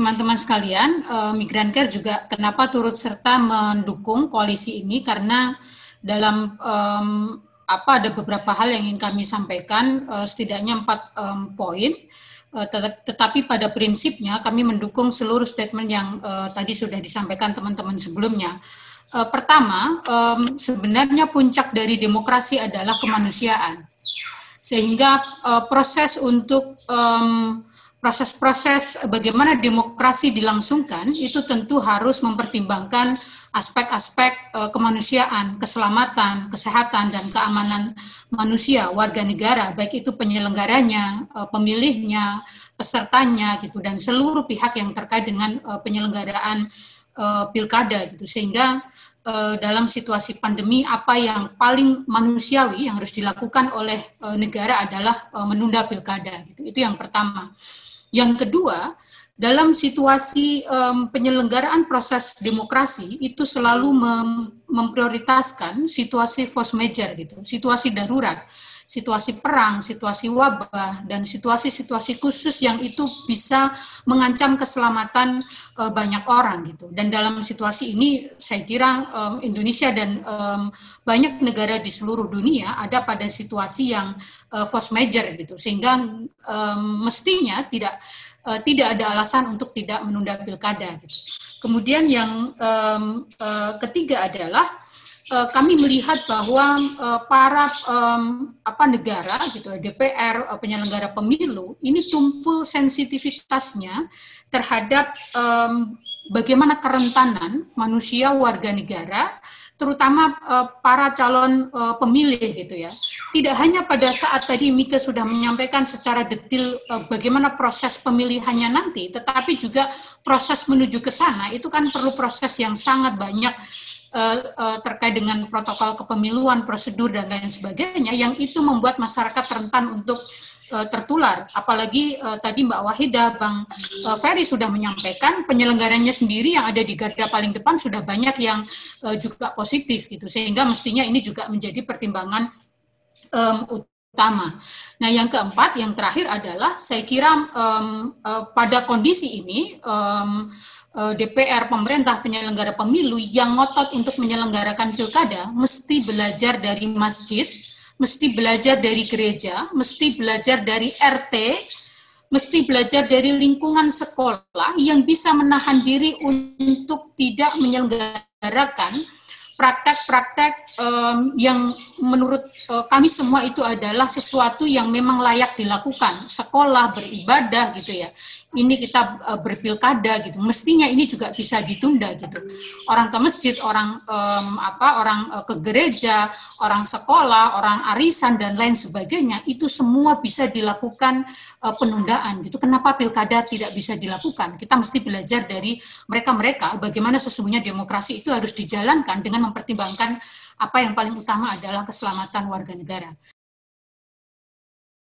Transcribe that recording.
teman-teman sekalian, Migrancare juga kenapa turut serta mendukung koalisi ini karena dalam ada beberapa hal yang ingin kami sampaikan, setidaknya 4 poin. Tetapi pada prinsipnya kami mendukung seluruh statement yang tadi sudah disampaikan teman-teman sebelumnya. Pertama, sebenarnya puncak dari demokrasi adalah kemanusiaan, sehingga proses untuk proses-proses bagaimana demokrasi dilangsungkan itu tentu harus mempertimbangkan aspek-aspek kemanusiaan, keselamatan, kesehatan, dan keamanan manusia, warga negara, baik itu penyelenggaranya, pemilihnya, pesertanya, gitu, dan seluruh pihak yang terkait dengan penyelenggaraan pilkada, gitu, sehingga dalam situasi pandemi apa yang paling manusiawi yang harus dilakukan oleh negara adalah menunda pilkada, gitu. Itu yang pertama. Yang kedua, dalam situasi penyelenggaraan proses demokrasi itu selalu memprioritaskan situasi force majeure, gitu, situasi darurat, situasi perang, situasi wabah, dan situasi-situasi khusus yang itu bisa mengancam keselamatan banyak orang, gitu. Dan dalam situasi ini saya kira Indonesia dan banyak negara di seluruh dunia ada pada situasi yang force majeure, gitu, sehingga mestinya tidak ada alasan untuk tidak menunda pilkada, gitu. Kemudian yang ketiga adalah kami melihat bahwa para negara, gitu, DPR, penyelenggara pemilu ini tumpul sensitivitasnya terhadap bagaimana kerentanan manusia warga negara, terutama para calon pemilih, gitu ya. Tidak hanya pada saat tadi Mika sudah menyampaikan secara detail bagaimana proses pemilihannya nanti, tetapi juga proses menuju ke sana itu kan perlu proses yang sangat banyak terkait dengan protokol kepemiluan, prosedur, dan lain sebagainya, yang itu membuat masyarakat rentan untuk tertular. Apalagi tadi Mbak Wahidah, Bang Ferry sudah menyampaikan penyelenggaranya sendiri yang ada di garda paling depan sudah banyak yang juga positif, gitu, sehingga mestinya ini juga menjadi pertimbangan utama. Nah, yang keempat, yang terakhir adalah saya kira pada kondisi ini DPR, pemerintah, penyelenggara pemilu yang ngotot untuk menyelenggarakan pilkada mesti belajar dari masjid, mesti belajar dari gereja, mesti belajar dari RT, mesti belajar dari lingkungan sekolah yang bisa menahan diri untuk tidak menyelenggarakan praktek-praktek yang menurut kami semua itu adalah sesuatu yang memang layak dilakukan. Sekolah, beribadah, gitu ya. Ini kita berpilkada, gitu. Mestinya ini juga bisa ditunda, gitu. Orang ke masjid, orang ke gereja, orang sekolah, orang arisan, dan lain sebagainya, itu semua bisa dilakukan penundaan, gitu. Kenapa pilkada tidak bisa dilakukan? Kita mesti belajar dari mereka-mereka bagaimana sesungguhnya demokrasi itu harus dijalankan dengan mempertimbangkan apa yang paling utama adalah keselamatan warga negara.